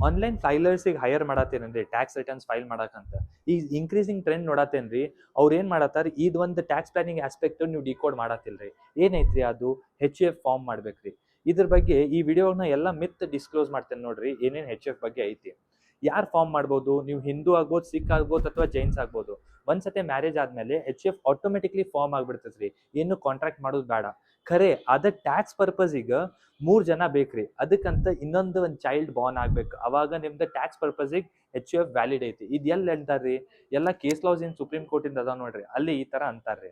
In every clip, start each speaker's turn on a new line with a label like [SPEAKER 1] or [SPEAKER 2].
[SPEAKER 1] Online ಫೈಲರ್ಸಿಗೆ hire ಮಾಡತ್ತೇನ್ರಿ tax returns file ಮಾಡಕಂತ. ಈ ಇನ್ಕ್ರೀಸಿಂಗ್ ಟ್ರೆಂಡ್ ನೋಡತ್ತೇನ್ರಿ. ಅವ್ರು ಏನ್ ಮಾಡತ್ತಾರ, ಇದೊಂದು ಟ್ಯಾಕ್ಸ್ ಪ್ಲಾನಿಂಗ್ ಆಸ್ಪೆಕ್ಟ್ ನೀವು ಡಿಕೋಡ್ ಮಾಡತ್ತಿಲ್ರಿ. ಏನೈತ್ರಿ ಅದು HUF ಫಾರ್ಮ್ ಮಾಡ್ಬೇಕ್ರಿ. ಇದ್ರ ಬಗ್ಗೆ ಈ ವಿಡಿಯೋನ ಎಲ್ಲ ಮಿತ್ ಡಿಸ್ಕ್ಲೋಸ್ ಮಾಡ್ತೇನೆ ನೋಡ್ರಿ, ಏನೇನ್ HUF ಬಗ್ಗೆ ಐತಿ. ಯಾರು ಫಾರ್ಮ್ ಮಾಡ್ಬೋದು, ನೀವು ಹಿಂದೂ ಆಗ್ಬೋದು, ಸಿಖ್ ಆಗ್ಬೋದು, ಅಥವಾ ಜೈನ್ಸ್ ಆಗ್ಬೋದು. ಒಂದ್ಸತಿ ಮ್ಯಾರೇಜ್ ಆದ್ಮೇಲೆ HUF ಆಟೋಮೆಟಿಕ್ಲಿ ಫಾರ್ಮ್ ಆಗ್ಬಿಡ್ತೈತ್ರಿ, ಏನು ಕಾಂಟ್ರಾಕ್ಟ್ ಮಾಡೋದು ಬೇಡ. ಖರೆ ಅದ ಟ್ಯಾಕ್ಸ್ ಪರ್ಪಸ್ ಈಗ 3 ಜನ ಬೇಕ್ರಿ. ಅದಕ್ಕಂತ ಇನ್ನೊಂದು ಒಂದು ಚೈಲ್ಡ್ ಬಾರ್ನ್ ಆಗ್ಬೇಕು, ಅವಾಗ ನಿಮ್ದು ಟ್ಯಾಕ್ಸ್ ಪರ್ಪಸ್ಗೆ HUF ವ್ಯಾಲಿಡ್ ಐತಿ. ಇದು ಎಲ್ಲಿ ಅಂತಾರ್ರಿ, ಎಲ್ಲ case loss in supreme court ಇಂದ ಅದಾವ ನೋಡ್ರಿ, ಅಲ್ಲಿ ಈ ತರ ಅಂತಾರ್ರಿ.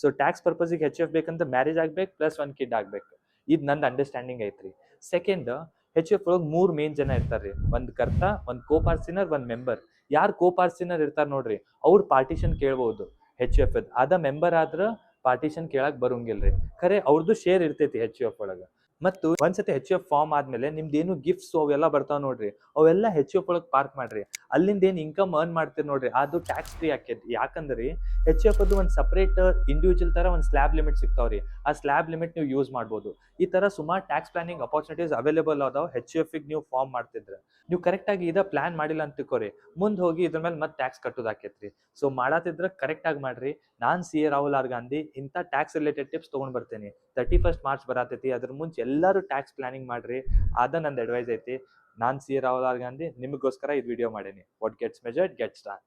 [SPEAKER 1] ಸೊ ಟ್ಯಾಕ್ಸ್ ಪರ್ಪಸ್ಗೆ HUF ಬೇಕಂತ ಮ್ಯಾರೇಜ್ ಆಗ್ಬೇಕು ಪ್ಲಸ್ 1 ಕಿಡ್ ಆಗ್ಬೇಕು. ಇದು ನಂದು ಅಂಡರ್ಸ್ಟ್ಯಾಂಡಿಂಗ್ ಐತ್ರಿ. ಸೆಕೆಂಡ್, HUF ಒಳಗೆ 3 ಮೇನ್ ಜನ ಇರ್ತಾರ್ರಿ. ಒಂದ್ ಕರ್ತ, ಒಂದ್ ಕೋಪಾರ್ಸಿನರ್, ಒಂದ್ ಮೆಂಬರ್. ಯಾರು ಕೋಪಾರ್ಸಿನರ್ ಇರ್ತಾರ ನೋಡ್ರಿ, ಅವ್ರು ಪಾರ್ಟಿಷನ್ ಕೇಳ್ಬಹುದು HUF ಅದ. ಮೆಂಬರ್ ಆದ್ರ ಪಾರ್ಟಿಷನ್ ಕೇಳಕ್ ಬರೋಂಗಿಲ್ರಿ. ಖರೆ ಅವ್ರದ್ದು ಶೇರ್ ಇರ್ತೈತಿ HUF ಒಳಗ. ಮತ್ತು ಒಂದ್ಸತಿ HUF ಫಾರ್ಮ್ ಆದ್ಮೇಲೆ ನಿಮ್ದೇನು ಗಿಫ್ಟ್ಸ್ ಅವೆಲ್ಲ ಬರ್ತಾವ ನೋಡ್ರಿ, ಅವೆಲ್ಲ HUF ಒಳಗೆ ಪಾರ್ಕ್ ಮಾಡ್ರಿ. ಅಲ್ಲಿಂದ ಏನ್ ಇನ್ಕಮ್ ಅರ್ನ್ ಮಾಡ್ತೀರಿ ನೋಡ್ರಿ, ಅದು ಟ್ಯಾಕ್ಸ್ ಫ್ರೀ ಆಕೇತಿ. ಯಾಕಂದ್ರಿ HUF ಅದು ಒಂದು ಸಪರೇಟ್ ಇಂಡಿವಿಜುವಲ್ ತರ ಒಂದು ಸ್ಲ್ಯಾಬ್ ಲಿಮಿಟ್ ಸಿಗ್ತಾವ್ರಿ. ಆ ಸ್ಲ್ಯಾಬ್ ಲಿಮಿಟ್ ನೀವು ಯೂಸ್ ಮಾಡ್ಬೋದು. ಈ ತರ ಸುಮಾರು ಟ್ಯಾಕ್ಸ್ ಪ್ಲಾನಿಂಗ್ ಅಪರ್ಚುನಿಟೀಸ್ ಅವೈಲೇಬಲ್ ಅದಾವ HUF ನೀವು ಫಾರ್ಮ್ ಮಾಡ್ತಿದ್ರೆ. ನೀವು ಕರೆಕ್ಟ್ ಆಗಿ ಇದ ಪ್ಲಾನ್ ಮಾಡಿಲ್ಲ ಅಂತ ತಿಳ್ಕೊರಿ, ಮುಂದ್ ಹೋಗಿ ಇದ್ರ ಮೇಲೆ ಮತ್ತೆ ಟ್ಯಾಕ್ಸ್ ಕಟ್ಟೋದಾಕೇತ್ರಿ. ಸೊ ಮಾಡತ್ತಿದ್ರೆ ಕರೆಕ್ಟ್ ಆಗಿ ಮಾಡ್ರಿ. ನಾನ್ CA ರಾಹುಲ್ ಆರ್ ಗಾಂಧಿ ಇಂಥ ಟ್ಯಾಕ್ಸ್ ರಿಲೇಟೆಡ್ ಟಿಪ್ಸ್ ತಗೊಂಡ್ ಬರ್ತೇನೆ. 31st ಮಾರ್ಚ್ ಬರತೈತಿ, ಅದ್ರ ಮುಂಚೆ ಎಲ್ಲರೂ ಟ್ಯಾಕ್ಸ್ ಪ್ಲಾನಿಂಗ್ ಮಾಡ್ರಿ. ಅದ ನಂದು ಅಡ್ವೈಸ್ ಐತಿ. ನಾನ್ CA ರಾಹುಲ್ ಆರ್ ಗಾಂಧಿ ನಿಮಗೋಸ್ಕರ ಇದು ವಿಡಿಯೋ ಮಾಡೇನಿ. What gets measured gets done.